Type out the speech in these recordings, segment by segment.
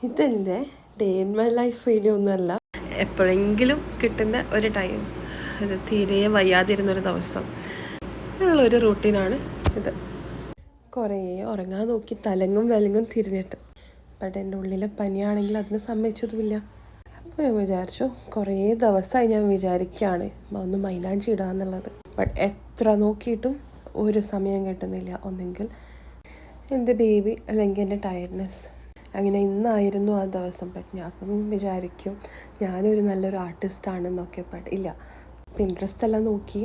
ഇതെൻ്റെ day in my life video ഒന്നുമല്ല, എപ്പോഴെങ്കിലും കിട്ടുന്ന ഒരു ടൈം, ഇത് തീരെ വയ്യാതിരുന്നൊരു ദിവസം ഉള്ളൊരു റൂട്ടീനാണ് ഇത്. കുറേ ഉറങ്ങാൻ നോക്കി തലങ്ങും വിലങ്ങും തിരിഞ്ഞിട്ട്, ബട്ട് എൻ്റെ ഉള്ളിലെ പനിയാണെങ്കിൽ അതിന് സമ്മതിച്ചതുമില്ല. അപ്പോൾ ഞാൻ വിചാരിച്ചു, കുറേ ദിവസമായി ഞാൻ വിചാരിക്കുകയാണ് ഒന്ന് മൈലാഞ്ചി ഇടാന്നുള്ളത്. ബട്ട് എത്ര നോക്കിയിട്ടും ഒരു സമയം കിട്ടുന്നില്ല. ഒന്നെങ്കിൽ എൻ്റെ ബേബി അല്ലെങ്കിൽ എൻ്റെ ടയർഡ്നെസ്. അങ്ങനെ ഇന്നായിരുന്നു ആ ദിവസം. ബട്ട് ഞാൻ അപ്പം വിചാരിക്കും ഞാനൊരു നല്ലൊരു ആർട്ടിസ്റ്റാണെന്നൊക്കെ. ബട്ട് ഇല്ല, പിൻട്രസ്റ്റ് എല്ലാം നോക്കി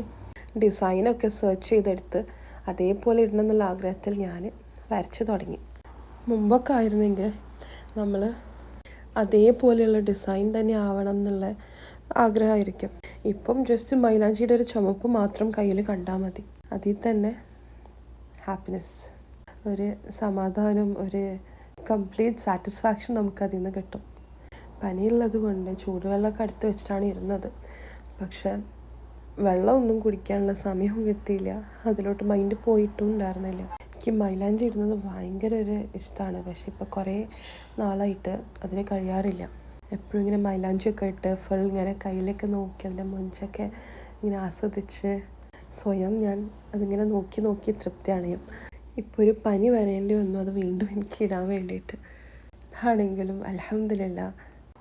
ഡിസൈനൊക്കെ സെർച്ച് ചെയ്തെടുത്ത് അതേപോലെ ഇടണം എന്നുള്ള ആഗ്രഹത്തിൽ ഞാൻ വരച്ച് തുടങ്ങി. മുമ്പൊക്കെ ആയിരുന്നെങ്കിൽ നമ്മൾ അതേപോലെയുള്ള ഡിസൈൻ തന്നെ ആവണം എന്നുള്ള ആഗ്രഹമായിരിക്കും. ഇപ്പം ജസ്റ്റ് മൈലാഞ്ചിയുടെ ഒരു ചുമപ്പ് മാത്രം കയ്യിൽ കണ്ടാൽ മതി, അതിൽ തന്നെ ഹാപ്പിനെസ്, ഒരു സമാധാനം, ഒരു കംപ്ലീറ്റ് സാറ്റിസ്ഫാക്ഷൻ നമുക്കതിൽ നിന്ന് കിട്ടും. പനിയുള്ളത് കൊണ്ട് ചൂടുവെള്ളമൊക്കെ അടുത്ത് വെച്ചിട്ടാണ് ഇരുന്നത്. പക്ഷെ വെള്ളമൊന്നും കുടിക്കാനുള്ള സമയവും കിട്ടിയില്ല, അതിലോട്ട് മൈൻഡ് പോയിട്ടും ഉണ്ടായിരുന്നില്ല. എനിക്ക് മൈലാഞ്ചി ഇടുന്നത് ഭയങ്കര ഒരു ഇഷ്ടമാണ്. പക്ഷെ ഇപ്പോൾ കുറേ നാളായിട്ട് അതിന് കഴിയാറില്ല. എപ്പോഴും ഇങ്ങനെ മൈലാഞ്ചിയൊക്കെ ഇട്ട് ഫുൾ ഇങ്ങനെ കയ്യിലൊക്കെ നോക്കി അതിൻ്റെ മുഞ്ചൊക്കെ ഇങ്ങനെ ആസ്വദിച്ച് സ്വയം ഞാൻ അതിങ്ങനെ നോക്കി നോക്കി തൃപ്തിയണയും. ഇപ്പോൾ ഒരു പനി വരേണ്ടി വന്നു അത് വീണ്ടും എനിക്ക് ഇടാൻ വേണ്ടിയിട്ട്. ആണെങ്കിലും അൽഹംദുലില്ലാഹ്,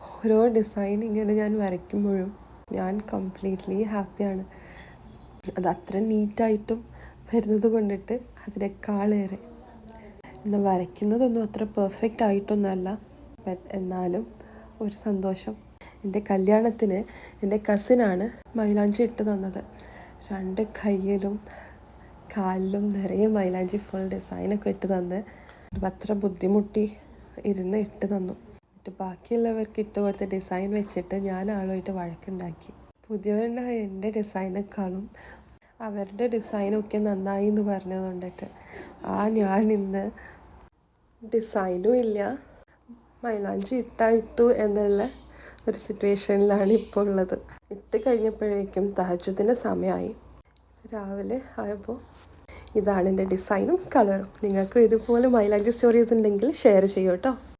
ഓരോ ഡിസൈൻ ഇങ്ങനെ ഞാൻ വരയ്ക്കുമ്പോഴും ഞാൻ കംപ്ലീറ്റ്ലി ഹാപ്പിയാണ്. അത് അത്ര നീറ്റായിട്ടും വരുന്നത് കൊണ്ടിട്ട് അതിനേക്കാളേറെ. എന്നാൽ വരയ്ക്കുന്നതൊന്നും അത്ര പെർഫെക്റ്റ് ആയിട്ടൊന്നുമല്ല, ബട്ട് എന്നാലും ഒരു സന്തോഷം. എൻ്റെ കല്യാണത്തിന് എൻ്റെ കസിനാണ് മൈലാഞ്ചി ഇട്ട് തന്നത്. 2 കയ്യിലും കാലിലും നിറയെ മൈലാഞ്ചി ഫുൾ ഡിസൈനൊക്കെ ഇട്ട് തന്ന് അത്ര ബുദ്ധിമുട്ടി ഇരുന്ന് ഇട്ട് തന്നു. എന്നിട്ട് ബാക്കിയുള്ളവർക്ക് ഇട്ട് കൊടുത്ത ഡിസൈൻ വെച്ചിട്ട് ഞാൻ ആളുമായിട്ട് വഴക്കുണ്ടാക്കി. പുതിയവരുണ്ടായ എൻ്റെ ഡിസൈനേക്കാളും അവരുടെ ഡിസൈനൊക്കെ നന്നായി എന്ന് പറഞ്ഞത് കൊണ്ടിട്ട് ഞാൻ ഇന്ന് ഡിസൈനും ഇല്ല, മൈലാഞ്ചി ഇട്ടു എന്നുള്ള ഒരു സിറ്റുവേഷനിലാണ് ഇപ്പോൾ ഉള്ളത്. ഇട്ട് കഴിഞ്ഞപ്പോഴേക്കും തഹജ്ജുദിൻ്റെ സമയമായി. രാവിലെ ആയപ്പോൾ ഇതാണ് എൻ്റെ ഡിസൈനും കളറും. നിങ്ങൾക്കും ഇതുപോലെ മൈലാഞ്ചി സ്റ്റോറീസ് ഉണ്ടെങ്കിൽ ഷെയർ ചെയ്യൂ കേട്ടോ.